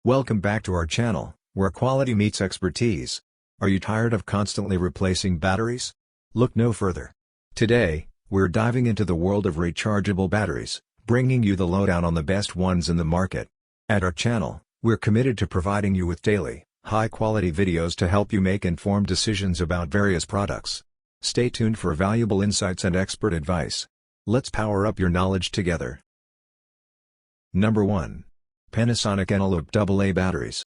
Welcome back to our channel, where quality meets expertise. Are you tired of constantly replacing batteries? Look no further. Today, we're diving into the world of rechargeable batteries, bringing you the lowdown on the best ones in the market. At our channel, we're committed to providing you with daily, high-quality videos to help you make informed decisions about various products. Stay tuned for valuable insights and expert advice. Let's power up your knowledge together. Number 1. Panasonic Eneloop AA batteries.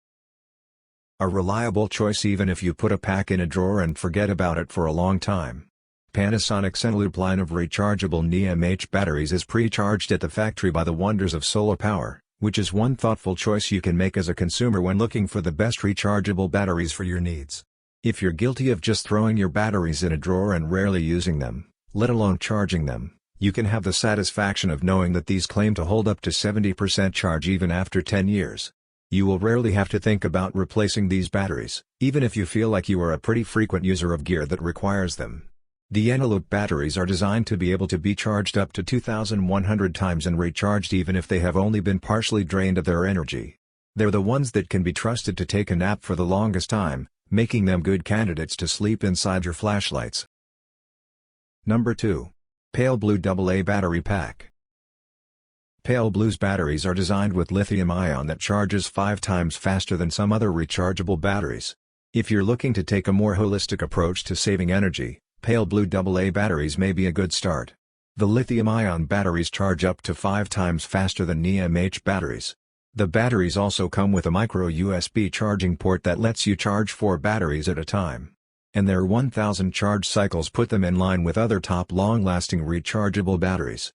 A reliable choice even if you put a pack in a drawer and forget about it for a long time. Panasonic's Eneloop line of rechargeable NiMH batteries is pre-charged at the factory by the wonders of solar power, which is one thoughtful choice you can make as a consumer when looking for the best rechargeable batteries for your needs. If you're guilty of just throwing your batteries in a drawer and rarely using them, let alone charging them, you can have the satisfaction of knowing that these claim to hold up to 70% charge even after 10 years. You will rarely have to think about replacing these batteries, even if you feel like you are a pretty frequent user of gear that requires them. The Eneloop batteries are designed to be able to be charged up to 2,100 times and recharged even if they have only been partially drained of their energy. They're the ones that can be trusted to take a nap for the longest time, making them good candidates to sleep inside your flashlights. Number 2. Pale Blue AA Battery Pack. Pale Blue's batteries are designed with lithium-ion that charges 5 times faster than some other rechargeable batteries. If you're looking to take a more holistic approach to saving energy, Pale Blue AA batteries may be a good start. The lithium-ion batteries charge up to 5 times faster than NiMH batteries. The batteries also come with a micro USB charging port that lets you charge 4 batteries at a time. And their 1000 charge cycles put them in line with other top long-lasting rechargeable batteries.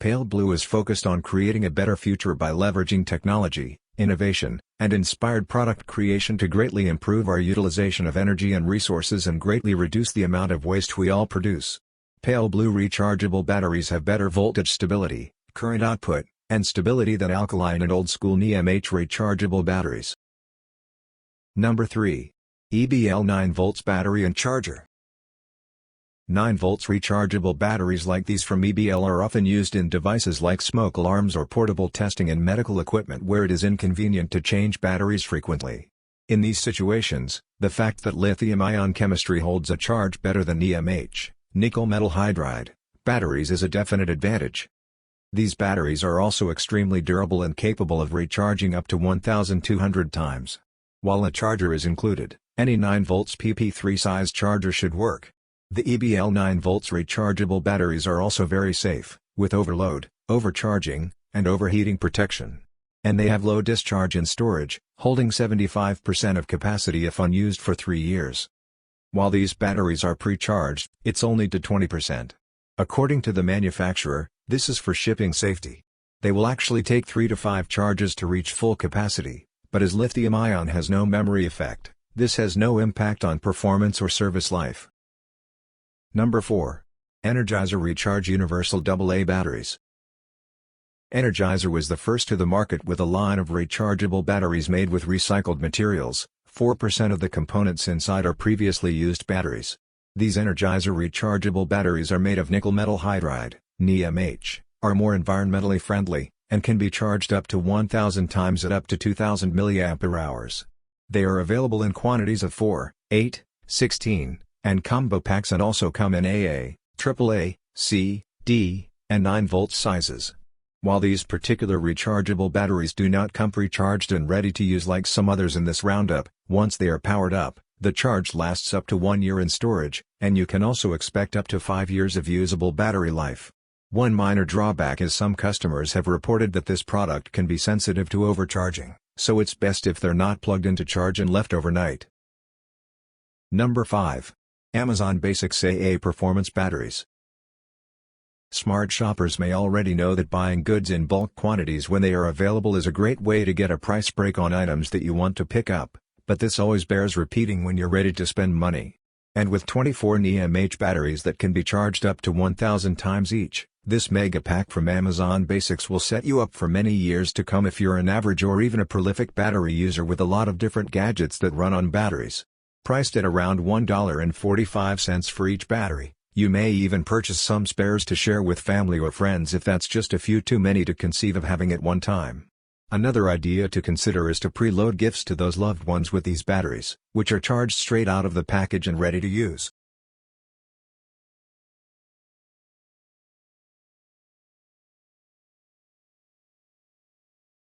Pale Blue is focused on creating a better future by leveraging technology, innovation, and inspired product creation to greatly improve our utilization of energy and resources and greatly reduce the amount of waste we all produce. Pale Blue rechargeable batteries have better voltage stability, current output, and stability than alkaline and old-school NiMH rechargeable batteries. Number 3. EBL 9V battery and charger. 9V rechargeable batteries like these from EBL are often used in devices like smoke alarms or portable testing and medical equipment where it is inconvenient to change batteries frequently. In these situations, the fact that lithium-ion chemistry holds a charge better than NiMH, nickel metal hydride, batteries is a definite advantage. These batteries are also extremely durable and capable of recharging up to 1,200 times. While a charger is included, any 9V PP3 size charger should work. The EBL 9V rechargeable batteries are also very safe, with overload, overcharging, and overheating protection. And they have low discharge in storage, holding 75% of capacity if unused for 3 years. While these batteries are pre-charged, it's only to 20%. According to the manufacturer, this is for shipping safety. They will actually take 3 to 5 charges to reach full capacity, but as lithium-ion has no memory effect, this has no impact on performance or service life. Number 4. Energizer Recharge Universal AA Batteries. Energizer was the first to the market with a line of rechargeable batteries made with recycled materials. 4% of the components inside are previously used batteries. These Energizer rechargeable batteries are made of nickel metal hydride, NiMH, are more environmentally friendly, and can be charged up to 1,000 times at up to 2,000 mAh. They are available in quantities of 4, 8, 16, and combo packs and also come in AA, AAA, C, D, and 9V sizes. While these particular rechargeable batteries do not come pre-charged and ready to use like some others in this roundup, once they are powered up, the charge lasts up to 1 year in storage, and you can also expect up to 5 years of usable battery life. One minor drawback is some customers have reported that this product can be sensitive to overcharging, so it's best if they're not plugged in to charge and left overnight. Number 5. Amazon Basics AA Performance Batteries. Smart shoppers may already know that buying goods in bulk quantities when they are available is a great way to get a price break on items that you want to pick up, but this always bears repeating when you're ready to spend money. And with 24 NiMH batteries that can be charged up to 1,000 times each, this mega pack from Amazon Basics will set you up for many years to come if you're an average or even a prolific battery user with a lot of different gadgets that run on batteries. Priced at around $1.45 for each battery, you may even purchase some spares to share with family or friends if that's just a few too many to conceive of having at one time. Another idea to consider is to preload gifts to those loved ones with these batteries, which are charged straight out of the package and ready to use.